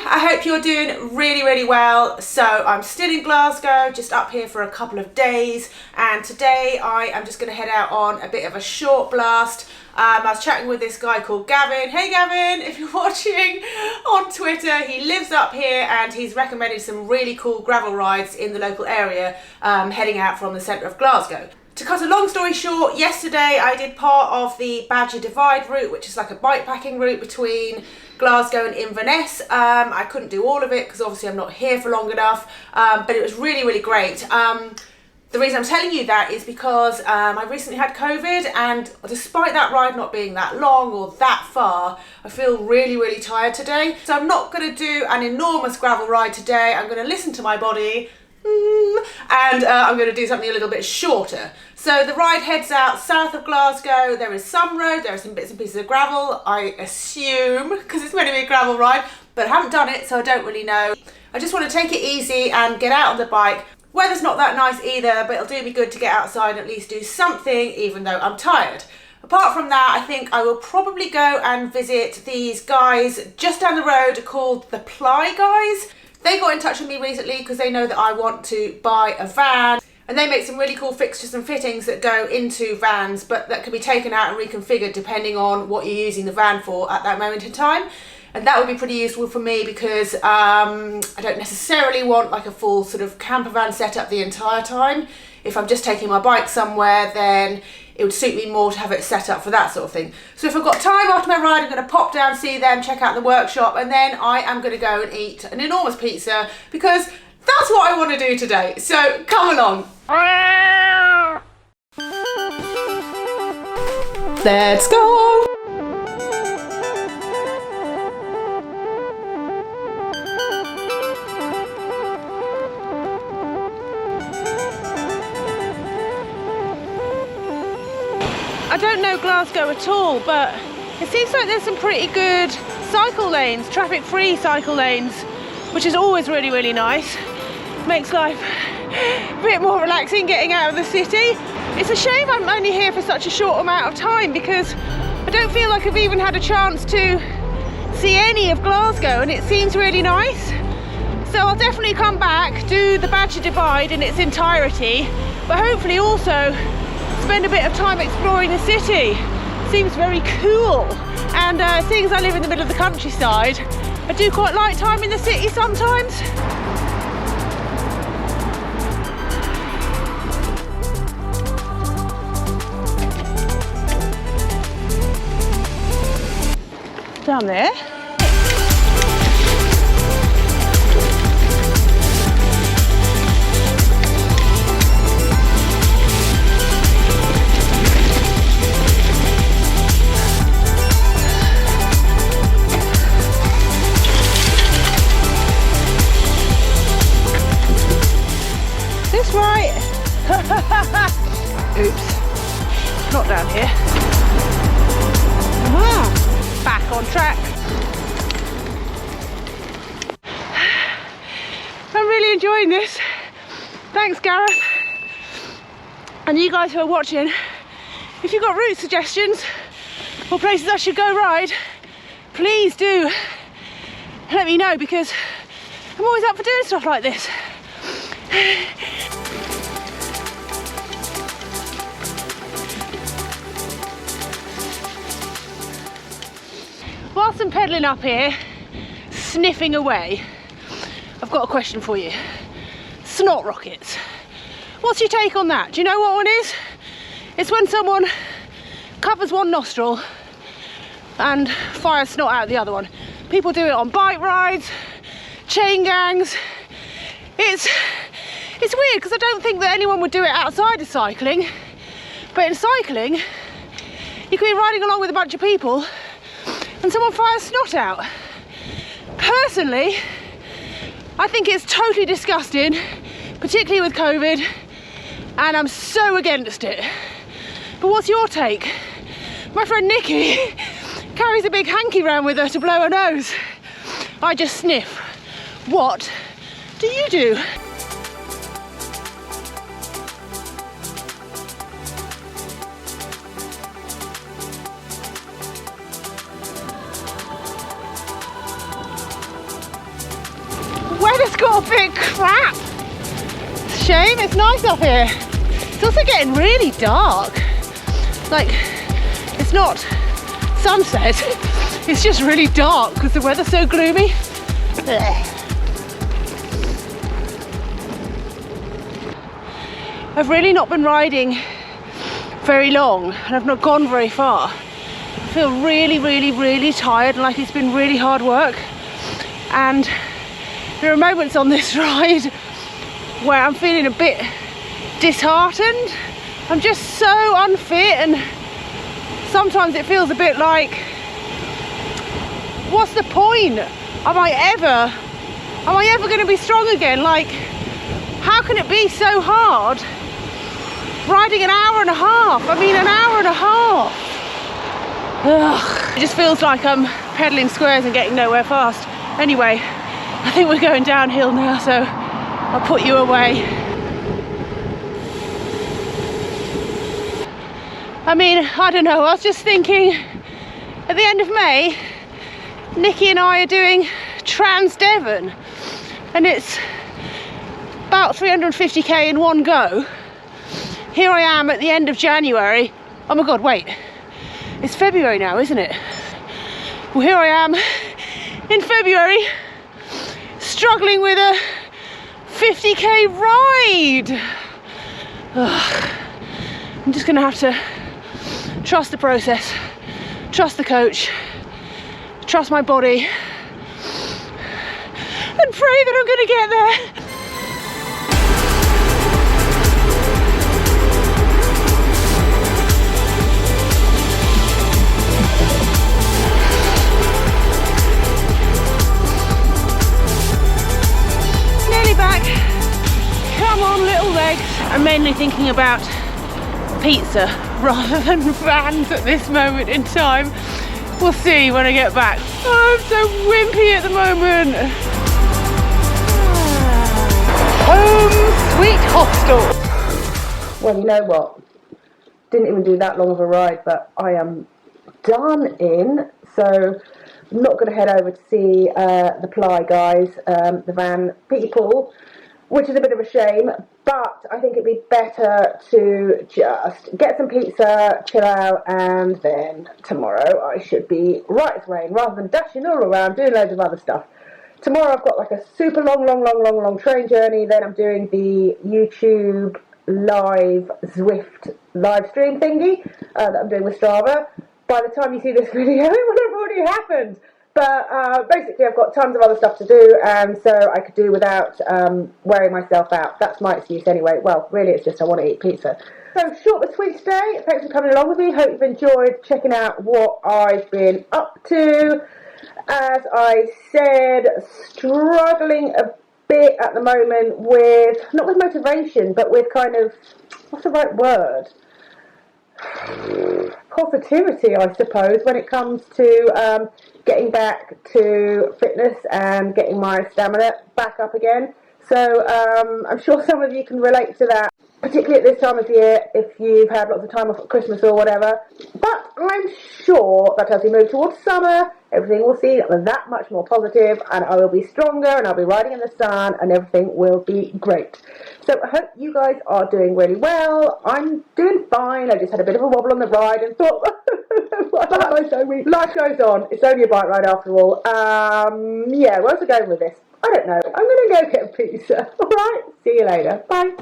I hope you're doing really well. So I'm still in Glasgow, just up here for a couple of days, and today I am just going to head out on a bit of a short blast. I was chatting with this guy called Gavin. Hey Gavin, if you're watching on Twitter, he lives up here and he's recommended some really cool gravel rides in the local area, heading out from the centre of Glasgow. To cut a long story short, yesterday I did part of the Badger Divide route, which is like a bikepacking route between Glasgow and Inverness. I couldn't do all of it because obviously I'm not here for long enough, but it was really great. The reason I'm telling you that is because I recently had COVID, and despite that ride not being that long or that far, I feel really tired today. So I'm not going to do an enormous gravel ride today. I'm going to listen to my body. And I'm going to do something a little bit shorter. So the ride heads out south of Glasgow. There is some road, there are some bits and pieces of gravel, I assume, because it's meant to be a gravel ride, but I haven't done it, so I don't really know. I just want to take it easy and get out on the bike. Weather's not that nice either, but it'll do me good to get outside and at least do something, even though I'm tired. Apart from that, I think I will probably go and visit these guys just down the road called the Ply Guys. They got in touch with me recently because they know that I want to buy a van, and they make some really cool fixtures and fittings that go into vans, but that can be taken out and reconfigured depending on what you're using the van for at that moment in time. And that would be pretty useful for me because I don't necessarily want like a full sort of camper van setup the entire time. If I'm just taking my bike somewhere, then it would suit me more to have it set up for that sort of thing. So if I've got time after my ride, I'm going to pop down, see them, check out the workshop, and then I am going to go and eat an enormous pizza because that's what I want to do today. So come along. Let's go. I don't know Glasgow at all, but it seems like there's some pretty good cycle lanes, traffic-free cycle lanes, which is always really nice. Makes life a bit more relaxing getting out of the city. It's a shame I'm only here for such a short amount of time because I don't feel like I've even had a chance to see any of Glasgow, and it seems really nice. So I'll definitely come back, do the Badger Divide in its entirety, but hopefully also spend a bit of time exploring the city. Seems very cool, and seeing as I live in the middle of the countryside, I do quite like time in the city sometimes. Down there. Right. Oops, not down here. Back on track. I'm really enjoying this. Thanks, Gareth. And you guys who are watching, if you've got route suggestions or places I should go ride, please do let me know because I'm always up for doing stuff like this. Whilst I'm pedalling up here, sniffing away, I've got a question for you. Snot rockets. What's your take on that? Do you know what one is? It's when someone covers one nostril and fires snot out the other one. People do it on bike rides, chain gangs. It's weird because I don't think that anyone would do it outside of cycling, but in cycling you could be riding along with a bunch of people and someone fires snot out. Personally, I think it's totally disgusting, particularly with COVID, and I'm so against it. But what's your take? My friend Nikki carries a big hanky round with her to blow her nose. I just sniff. What do you do? got a bit crap. Shame, it's nice up here. It's also getting really dark. Like, it's not sunset, it's just really dark because the weather's so gloomy. Ugh. I've really not been riding very long and I've not gone very far. I feel really tired and like it's been really hard work. And there are moments on this ride where I'm feeling a bit disheartened. I'm just so unfit, and sometimes it feels a bit like, what's the point? Am I ever going to be strong again? Like, how can it be so hard riding an hour and a half? I mean, an hour and a half. Ugh. It just feels like I'm pedaling squares and getting nowhere fast. Anyway, I think we're going downhill now, so I'll put you away. I mean, I don't know, I was just thinking, at the end of May, Nikki and I are doing Trans Devon, and it's about 350k in one go. Here I am at the end of January. Oh my god, wait, it's February now, isn't it? Well, here I am in February, struggling with a 50k ride. Ugh. I'm just gonna have to trust the process, trust the coach, trust my body, and pray that I'm gonna get there. Nearly back. Come on, little legs. I'm mainly thinking about pizza rather than vans at this moment in time. We'll see when I get back. Oh, I'm so wimpy at the moment. Home sweet hostel. Well, you know what? Didn't even do that long of a ride, but I am done in. So I'm not going to head over to see the Ply guys, the van people, which is a bit of a shame. But I think it'd be better to just get some pizza, chill out, and then tomorrow I should be right as rain, rather than dashing all around doing loads of other stuff. Tomorrow I've got like a super long train journey. Then I'm doing the YouTube live Zwift live stream thingy that I'm doing with Strava. By the time you see this video, it would have already happened. But basically I've got tons of other stuff to do, and so I could do without wearing myself out. That's my excuse anyway. Well, really it's just I want to eat pizza. So short but sweet today. Thanks for coming along with me. Hope you've enjoyed checking out what I've been up to. As I said, struggling a bit at the moment with, not with motivation, but with kind of, what's the right word? Positivity, I suppose, when it comes to getting back to fitness and getting my stamina back up again. So I'm sure some of you can relate to that, particularly at this time of year if you've had lots of time off at Christmas or whatever. But I'm sure that as we move towards summer, everything will seem that much more positive, and I will be stronger, and I'll be riding in the sun, and everything will be great. So I hope you guys are doing really well. I'm doing fine. I just had a bit of a wobble on the ride and thought, life goes on. It's only a bike ride after all. Yeah, where's I going with this? I don't know. I'm going to go get a pizza. All right, see you later. Bye.